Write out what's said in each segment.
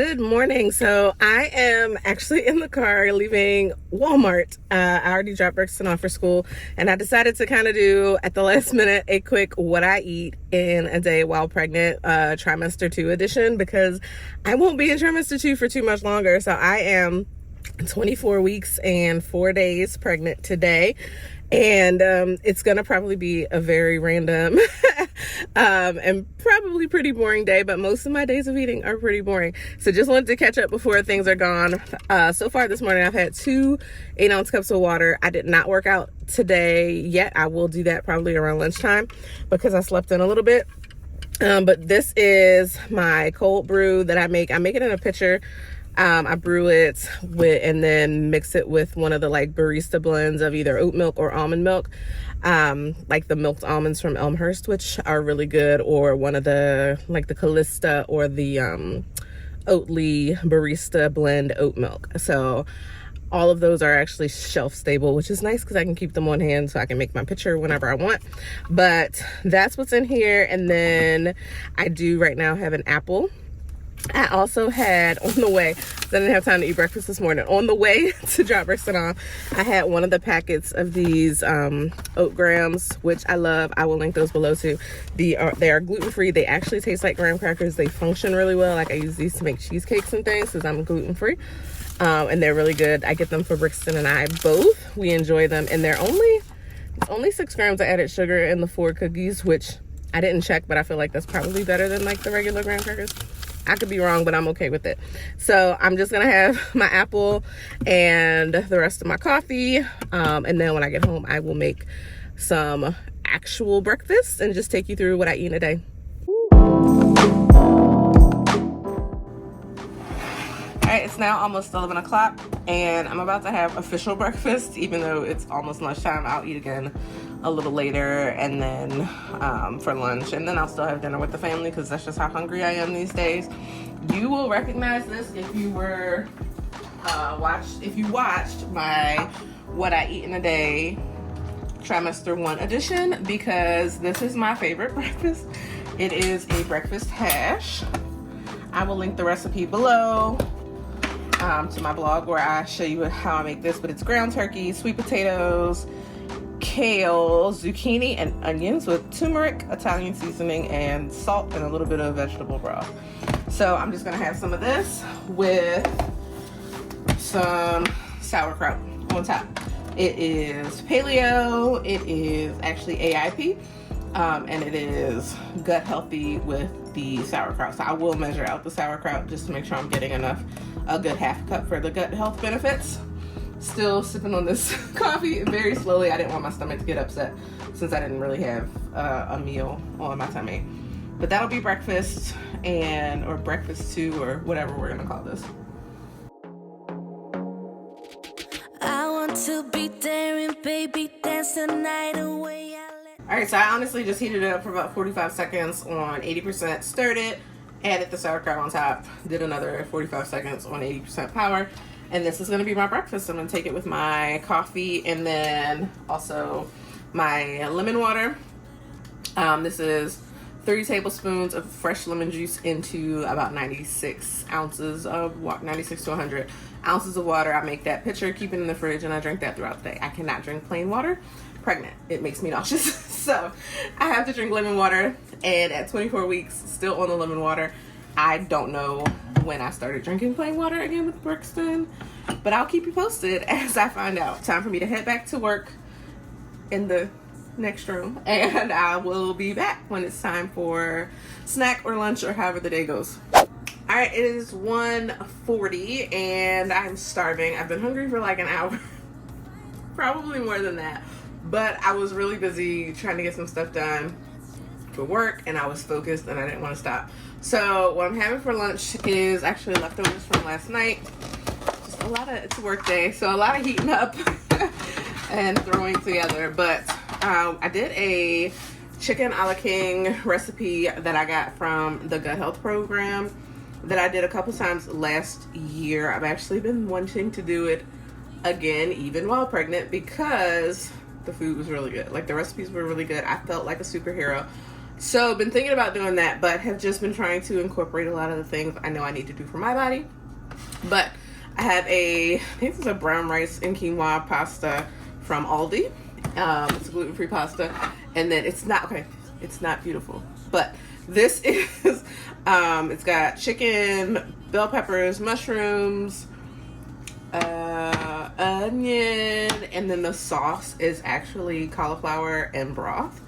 Good morning. So I am actually in the car leaving Walmart. I already dropped Brixton off for school, and I decided to kind of do at the last minute a quick what I eat in a day while pregnant, trimester 2 edition, because I won't be in trimester 2 for too much longer. So I am 24 weeks and 4 days pregnant today. And it's gonna probably be a very random and probably pretty boring day, but most of my days of eating are pretty boring. So just wanted to catch up before things are gone. So far this morning I've had 2 8-ounce cups of water. I did not work out today yet. I will do that probably around lunchtime because I slept in a little bit. But this is my cold brew that I make. I make it in a pitcher. I brew it with and then mix it with one of the like barista blends of either oat milk or almond milk, like the milked almonds from Elmhurst, which are really good, or one of the like the Calista or the Oatly barista blend oat milk. So all of those are actually shelf stable, which is nice because I can keep them on hand so I can make my pitcher whenever I want. But that's what's in here. And then I do right now have an apple. I also had on the way, I didn't have time to eat breakfast this morning. On the way to drop Brixton off, I had one of the packets of these oat grams, which I love. I will link those below too. They are gluten-free. They actually taste like graham crackers. They function really well. Like I use these to make cheesecakes and things because I'm gluten-free. And they're really good. I get them for Brixton and I both. We enjoy them. And it's only 6 grams of added sugar in the 4 cookies, which I didn't check, but I feel like that's probably better than like the regular graham crackers. I could be wrong, but I'm okay with it. So I'm just gonna have my apple and the rest of my coffee. And then when I get home, I will make some actual breakfast and just take you through what I eat in a day. All right, it's now almost 11 o'clock and I'm about to have official breakfast, even though it's almost lunchtime. I'll eat again a little later and then for lunch, and then I'll still have dinner with the family because that's just how hungry I am these days. You will recognize this if you were if you watched my what I eat in a day trimester 1 edition, because this is my favorite breakfast. It is a breakfast hash. I will link the recipe below to my blog where I show you how I make this, but it's ground turkey, sweet potatoes, kale, zucchini, and onions with turmeric, Italian seasoning, and salt, and a little bit of vegetable broth. So I'm just gonna have some of this with some sauerkraut on top. It is paleo, it is actually AIP, and it is gut healthy with the sauerkraut. So I will measure out the sauerkraut just to make sure I'm getting enough, a good half cup for the gut health benefits. Still sipping on this coffee very slowly. I didn't want my stomach to get upset since I didn't really have a meal on my tummy. But that'll be breakfast, or breakfast 2, or whatever we're gonna call this. I want to be daring, baby, dance the night away. All right, so I honestly just heated it up for about 45 seconds on 80%, stirred it, added the sauerkraut on top, did another 45 seconds on 80% power. And this is going to be my breakfast. I'm going to take it with my coffee and then also my lemon water. This is 3 tablespoons of fresh lemon juice into about 96 ounces of 96 to 100 ounces of water. I make that pitcher, keep it in the fridge, and I drink that throughout the day. I cannot drink plain water. Pregnant, it makes me nauseous. So I have to drink lemon water, and at 24 weeks, still on the lemon water. I don't know when I started drinking plain water again with Brixton, but I'll keep you posted as I find out. Time for me to head back to work in the next room, and I will be back when it's time for snack or lunch or however the day goes. All right, it is 1:40 and I'm starving. I've been hungry for like an hour, probably more than that, but I was really busy trying to get some stuff done for work and I was focused and I didn't want to stop. So what I'm having for lunch is actually leftovers from last night. Just it's a work day, so a lot of heating up and throwing together. But I did a chicken a la king recipe that I got from the gut health program that I did a couple times last year. I've actually been wanting to do it again, even while pregnant, because the food was really good. Like the recipes were really good. I felt like a superhero So been thinking about doing that, but have just been trying to incorporate a lot of the things I know I need to do for my body. But I have I think this is a brown rice and quinoa pasta from Aldi. It's a gluten-free pasta. And then it's not beautiful. But this is, it's got chicken, bell peppers, mushrooms, onion, and then the sauce is actually cauliflower and broth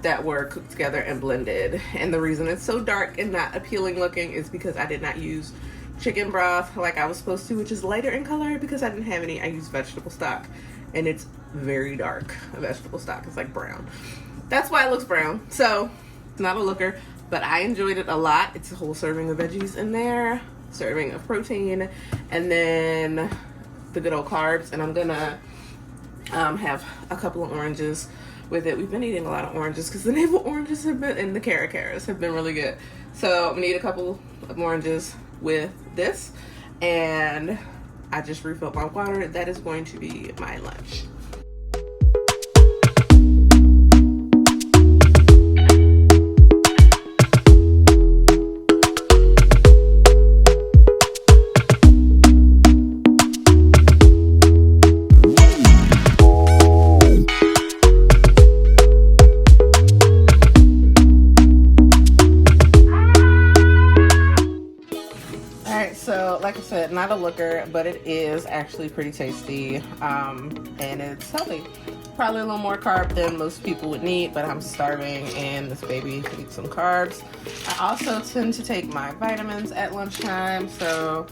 that were cooked together and blended. And the reason it's so dark and not appealing looking is because I did not use chicken broth like I was supposed to, which is lighter in color, because I didn't have any. I used vegetable stock, and it's very dark. Vegetable stock is like brown. That's why it looks brown. So it's not a looker, but I enjoyed it a lot. It's a whole serving of veggies in there, serving of protein, and then the good old carbs. And I'm gonna have a couple of oranges with it. We've been eating a lot of oranges because the navel oranges have been, and the carrots have been really good. So I'm gonna eat a couple of oranges with this, and I just refilled my water. That is going to be my lunch. Like I said, not a looker, but it is actually pretty tasty, and it's healthy. Probably a little more carb than most people would need, but I'm starving and this baby needs some carbs. I also tend to take my vitamins at lunchtime, so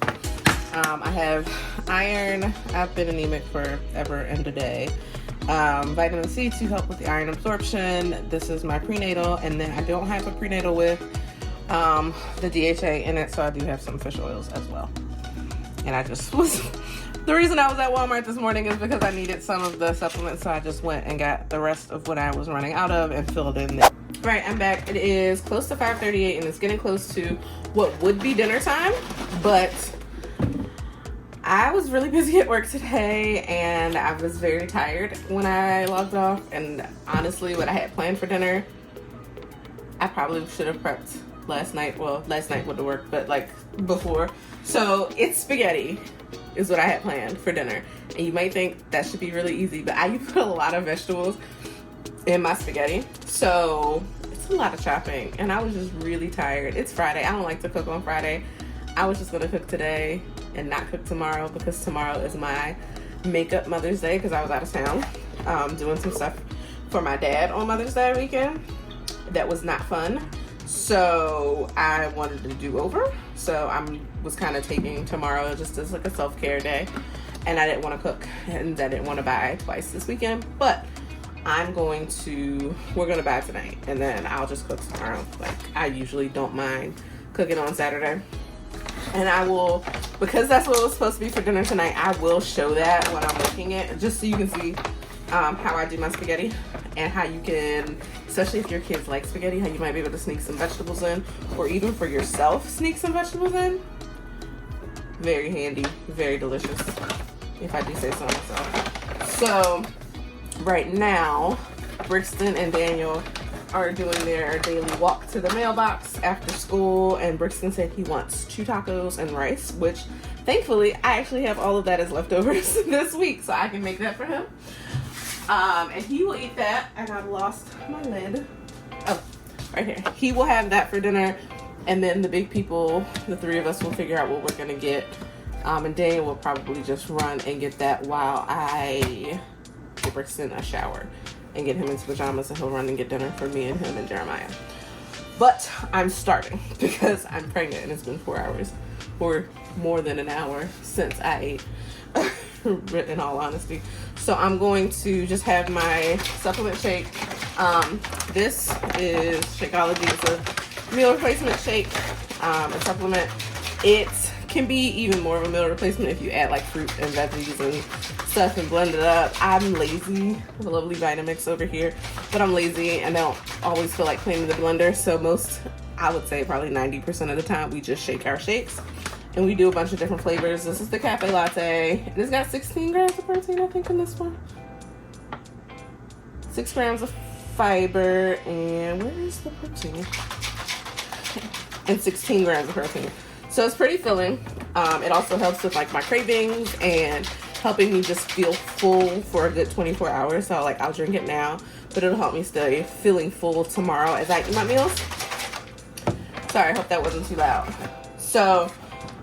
I have iron. I've been anemic forever and a day. Vitamin C to help with the iron absorption. This is my prenatal, and then I don't have a prenatal with the DHA in it, so I do have some fish oils as well. And the reason I was at Walmart this morning is because I needed some of the supplements, so I just went and got the rest of what I was running out of and filled in there. Right, I'm back. It is close to 5:38, and it's getting close to what would be dinner time, but I was really busy at work today, and I was very tired when I logged off, and honestly, what I had planned for dinner, I probably should have prepped last night. Well, last night wouldn't work, but like before. So it's spaghetti is what I had planned for dinner. And you might think that should be really easy, but I put a lot of vegetables in my spaghetti. So it's a lot of chopping, and I was just really tired. It's Friday. I don't like to cook on Friday. I was just gonna cook today and not cook tomorrow, because tomorrow is my makeup Mother's Day, because I was out of town doing some stuff for my dad on Mother's Day weekend. That was not fun. So I wanted to do over. So I was kind of taking tomorrow just as like a self-care day, and I didn't want to cook, and I didn't want to buy twice this weekend, but we're going to buy tonight, and then I'll just cook tomorrow. Like, I usually don't mind cooking on Saturday, and I will, because that's what it was supposed to be for dinner tonight, I will show that when I'm making it, just so you can see how I do my spaghetti, and how you can, especially if your kids like spaghetti, how you might be able to sneak some vegetables in, or even for yourself, sneak some vegetables in. Very handy, very delicious, if I do say so myself. So right now, Brixton and Daniel are doing their daily walk to the mailbox after school, and Brixton said he wants 2 tacos and rice, which thankfully I actually have all of that as leftovers this week, so I can make that for him. And he will eat that, and I've lost my lid. Oh, right here. He will have that for dinner, and then the big people, the 3 of us, will figure out what we're gonna get. And Daniel will probably just run and get that while I give Brixton a shower and get him into pajamas, and he'll run and get dinner for me and him and Jeremiah. But I'm starving because I'm pregnant, and it's been 4 hours, or more than an hour since I ate. In all honesty, so I'm going to just have my supplement shake. This is Shakeology. It's a meal replacement shake, a supplement. It can be even more of a meal replacement if you add like fruit and veggies and stuff and blend it up. I'm lazy. The lovely Vitamix over here, but I'm lazy and I don't always feel like cleaning the blender. So I would say probably 90% of the time, we just shake our shakes. And we do a bunch of different flavors. This is the cafe latte, and it's got 16 grams of protein, I think, in this one. 6 grams of fiber, and where is the protein? And 16 grams of protein. So it's pretty filling. It also helps with like my cravings and helping me just feel full for a good 24 hours. So like I'll drink it now, but it'll help me stay feeling full tomorrow as I eat my meals. Sorry, I hope that wasn't too loud. So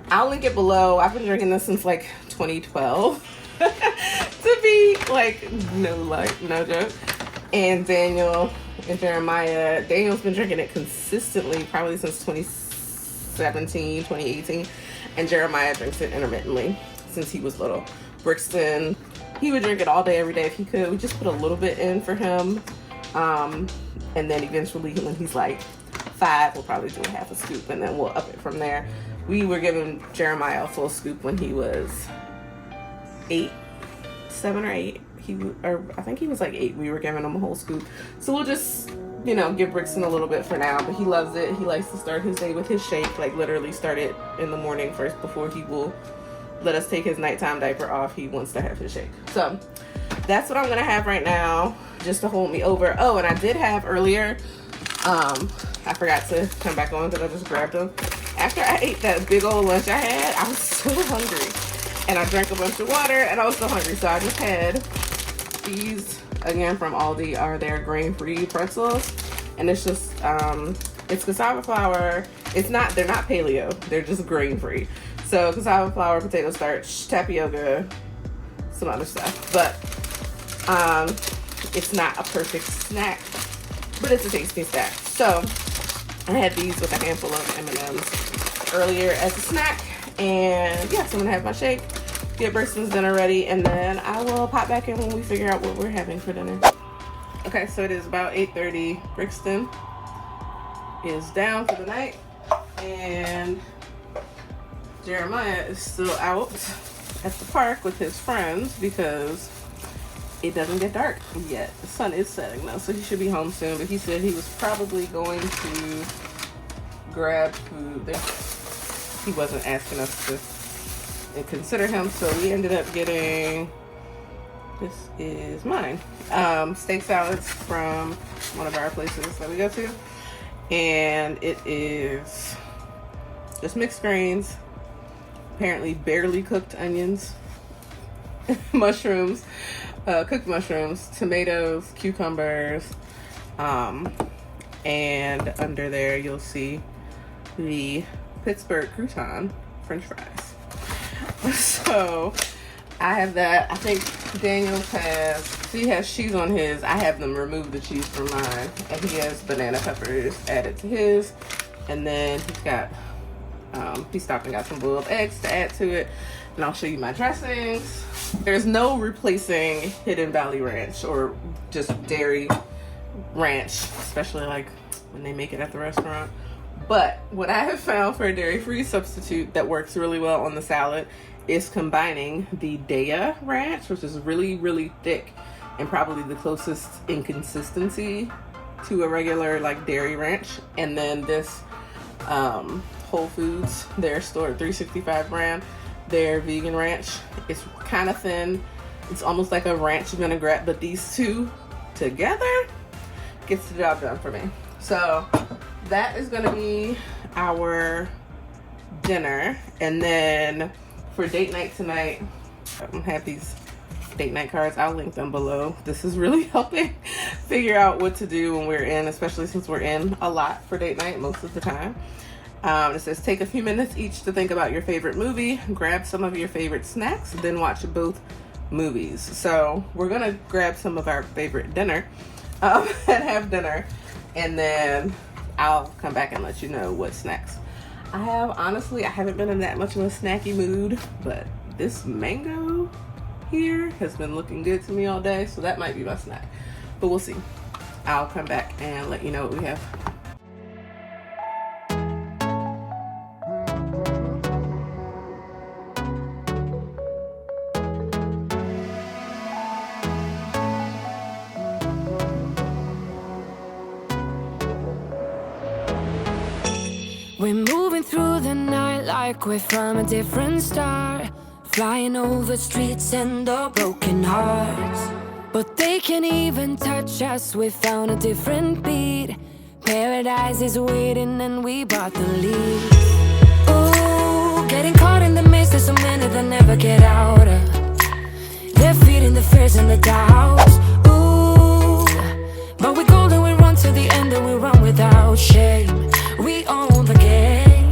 I'll link it below. I've been drinking this since like 2012. To be like, no joke. And Daniel and Jeremiah, Daniel's been drinking it consistently probably since 2017, 2018. And Jeremiah drinks it intermittently since he was little. Brixton, he would drink it all day, every day if he could. We just put a little bit in for him. And then eventually when he's like 5, we'll probably do a half a scoop and then we'll up it from there. We were giving Jeremiah a full scoop when he was 7 or 8. I think he was like 8. We were giving him a whole scoop. So we'll just, give Brixton a little bit for now, but he loves it. He likes to start his day with his shake, like literally start it in the morning first before he will let us take his nighttime diaper off. He wants to have his shake. So that's what I'm gonna have right now, just to hold me over. Oh, and I did have earlier, I forgot to come back on because I just grabbed them. After I ate that big old lunch I had, I was so hungry. And I drank a bunch of water and I was so hungry. So I just had these, again, from Aldi, are their grain-free pretzels. And it's just, it's cassava flour. They're not paleo. They're just grain-free. So cassava flour, potato starch, tapioca, some other stuff. But it's not a perfect snack, but it's a tasty snack. So I had these with a handful of M&Ms earlier as a snack. And yeah, so I'm gonna have my shake, get Brixton's dinner ready, and then I will pop back in when we figure out what we're having for dinner. Okay, so it is about 8:30. Brixton is down for the night, and Jeremiah is still out at the park with his friends because it doesn't get dark yet. The sun is setting though, so he should be home soon, but he said he was probably going to grab food. He wasn't asking us to consider him, so we ended up getting, this is mine, steak salads from one of our places that we go to, and it is just mixed grains, apparently barely cooked onions, mushrooms, cooked mushrooms, tomatoes, cucumbers, and under there you'll see the Pittsburgh crouton french fries. So I have that. I think Daniel has cheese on his. I have them remove the cheese from mine, and he has banana peppers added to his. And then he's got he stopped and got some boiled eggs to add to it, and I'll show you my dressings. There's no replacing Hidden Valley Ranch or just dairy ranch, especially like when they make it at the restaurant. But what I have found for a dairy-free substitute that works really well on the salad is combining the Daya ranch, which is really, really thick and probably the closest in consistency to a regular like dairy ranch, and then this Whole Foods, their store 365 brand, their vegan ranch. It's kind of thin. It's almost like a ranch vinaigrette, but these two together gets the job done for me. So that is gonna be our dinner. And then for date night tonight, I have these date night cards. I'll link them below. This is really helping figure out what to do when we're in, especially since we're in a lot for date night most of the time. It says take a few minutes each to think about your favorite movie, grab some of your favorite snacks, then watch both movies. So we're gonna grab some of our favorite dinner and have dinner, and then I'll come back and let you know what's next. I haven't been in that much of a snacky mood, but this mango here has been looking good to me all day, so that might be my snack, but we'll see. I'll come back and let you know what we have. We're moving through the night like we're from a different star, flying over streets and our broken hearts. but they can't even touch us. We found a different beat. Paradise is waiting and we bought the lead. Ooh, getting caught in the mist, there's so many that never get out of. They're feeding the fears and the doubts. Ooh, but we golden, we run to the end and we run without shame. We own the game,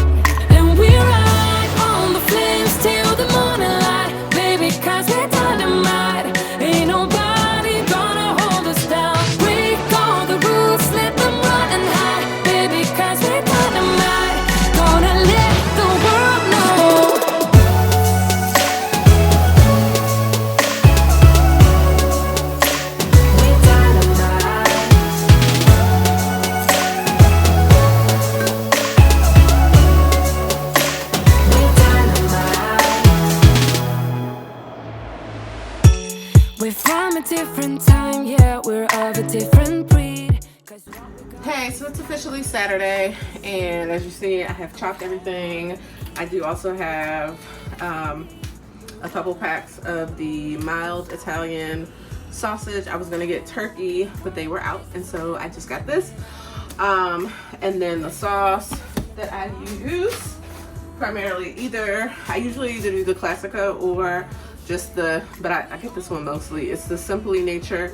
and we ride on the flames till the morning light, baby, 'cause we're dynamite. Ain't nobody gonna hold us down. Break all the rules, let them run and hide, baby, 'cause we're dynamite. Gonna let the world know. We're dynamite. We're dynamite. We're from a different time, yeah, we're of a different breed. 'Cause Hey, so it's officially Saturday, and as you see, I have chopped everything. I do also have a couple packs of the mild Italian sausage. I was gonna get turkey, but they were out, and so I just got this. And then the sauce that I use, primarily I usually either do the Classica or just but I get this one mostly. It's the Simply Nature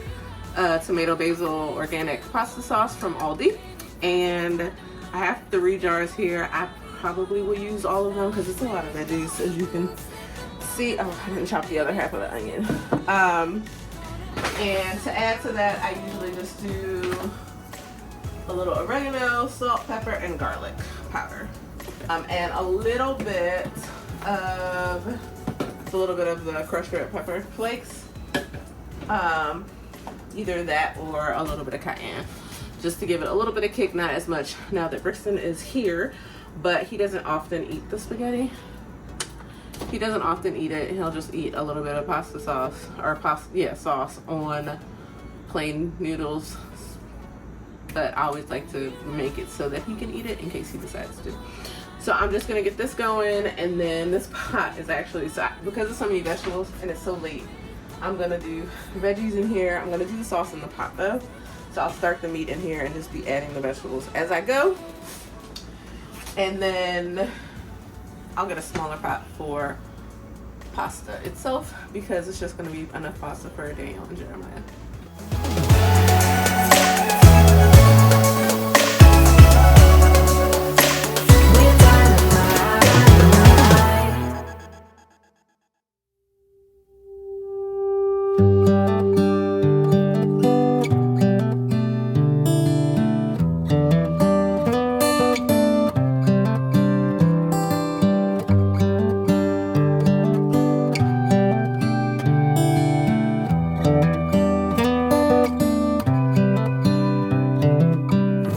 tomato basil organic pasta sauce from Aldi, and I have 3 jars here. I probably will use all of them because it's a lot of veggies, as you can see. Oh, I didn't chop the other half of the onion. And to add to that, I usually just do a little oregano, salt, pepper, and garlic powder, and a little bit of the crushed red pepper flakes. Either that or a little bit of cayenne, just to give it a little bit of kick. Not as much now that Brixton is here, but he doesn't often eat the spaghetti. He doesn't often eat it. He'll just eat a little bit of pasta sauce or sauce on plain noodles. But I always like to make it so that he can eat it in case he decides to. So I'm just gonna get this going, and then this pot is actually, because of so many vegetables and it's so late, I'm gonna do veggies in here. I'm gonna do the sauce in the pot though. So I'll start the meat in here and just be adding the vegetables as I go. And then I'll get a smaller pot for pasta itself, because it's just gonna be enough pasta for Daniel and Jeremiah.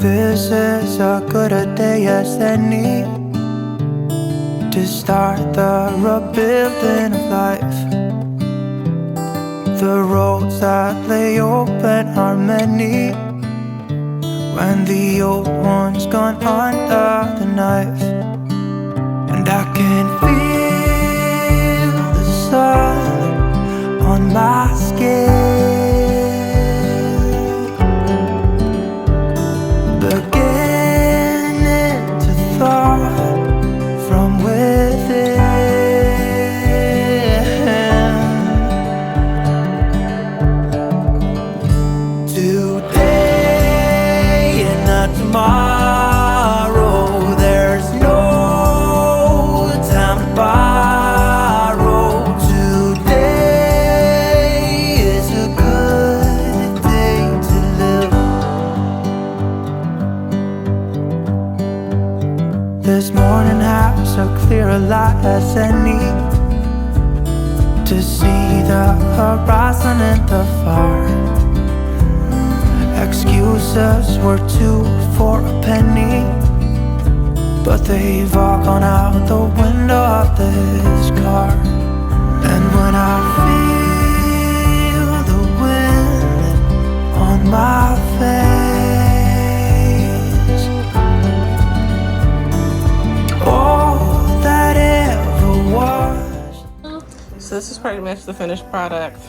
This is as good a day as any to start the rebuilding of life. The roads that lay open are many when the old one's gone under the knife. And I can feel the sun on my skin, beginning to thaw from within. Today and not tomorrow, there's no time to borrow. Today is a good day to live. This morning has a clearer light as any to see the horizon in the far. Excuses were 2 for a penny, but they've all gone out the window of this car. And when I feel the wind on my face, all that ever was. So this is pretty much the finished product.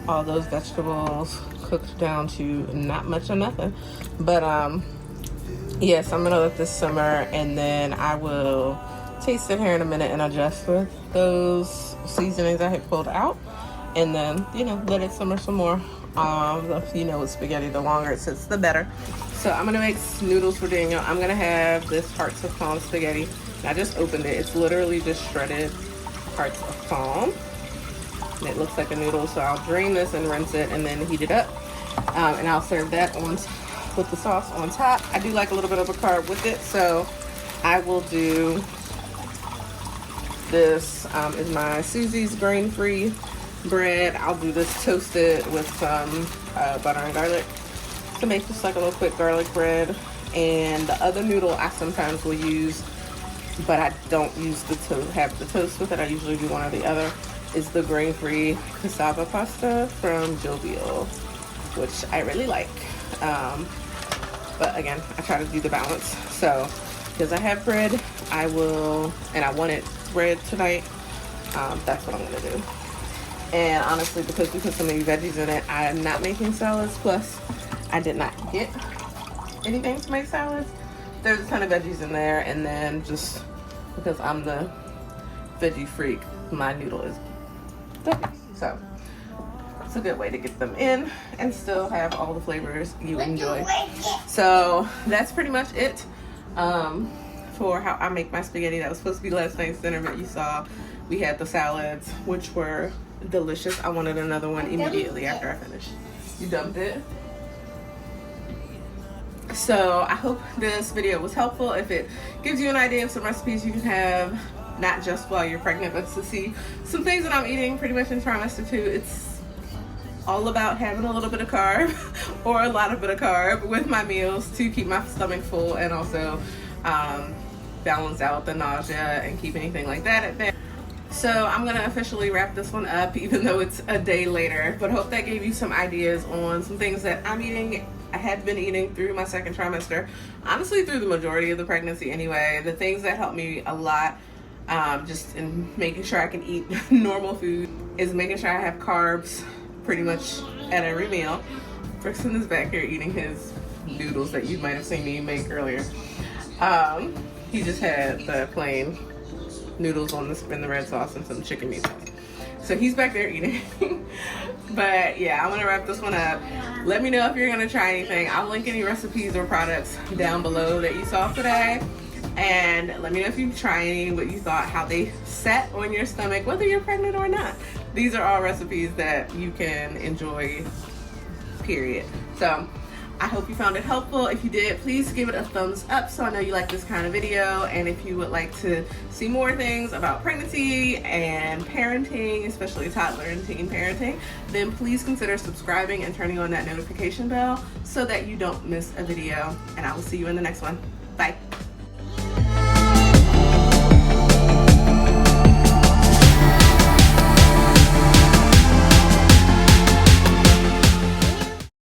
all those vegetables cooked down to not much or nothing. But yes, I'm gonna let this simmer, and then I will taste it here in a minute and adjust with those seasonings I had pulled out, and then, you know, let it simmer some more. You know, with spaghetti, the longer it sits, the better. So I'm gonna make noodles for Daniel. I'm gonna have this hearts of palm spaghetti. I just opened it. It's literally just shredded hearts of palm. And it looks like a noodle, so I'll drain this and rinse it and then heat it up. And I'll serve that on with the sauce on top. I do like a little bit of a carb with it, so I will do this. Is my Susie's grain-free bread. I'll do this toasted with some butter and garlic to make just like a little quick garlic bread. And the other noodle I sometimes will use, but I don't use have the toast with it. I usually do one or the other. Is the grain-free cassava pasta from Jovial, which I really like. But again, I try to do the balance. So because I have bread, I wanted bread tonight. That's what I'm gonna do. And honestly, because we put so many veggies in it, I'm not making salads. Plus, I did not get anything to make salads. There's a ton of veggies in there, and then just because I'm the veggie freak, my noodle is veggie. So it's a good way to get them in and still have all the flavors you enjoy. So that's pretty much it for how I make my spaghetti. That was supposed to be last night's dinner, but you saw we had the salads, which were delicious. I wanted another one immediately after I finished. You dumped it. So I hope this video was helpful. If it gives you an idea of some recipes you can have, not just while you're pregnant, but to see some things that I'm eating pretty much in trimester 2. It's all about having a little bit of carb or a lot of bit of carb with my meals to keep my stomach full and also balance out the nausea and keep anything like that at bay. So I'm gonna officially wrap this one up, even though it's a day later, but hope that gave you some ideas on some things that I'm eating. I had been eating through my second trimester, honestly through the majority of the pregnancy anyway. The things that helped me a lot, just in making sure I can eat normal food, is making sure I have carbs pretty much at every meal. Brixton is back here eating his noodles that you might have seen me make earlier. He just had the plain noodles in the red sauce and some chicken meat sauce. So he's back there eating. But yeah, I'm gonna wrap this one up. Let me know if you're gonna try anything. I'll link any recipes or products down below that you saw today. And let me know if you try any, what you thought, how they set on your stomach, whether you're pregnant or not. These are all recipes that you can enjoy, period. So I hope you found it helpful. If you did, please give it a thumbs up so I know you like this kind of video. And if you would like to see more things about pregnancy and parenting, especially toddler and teen parenting, then please consider subscribing and turning on that notification bell so that you don't miss a video. And I will see you in the next one. Bye.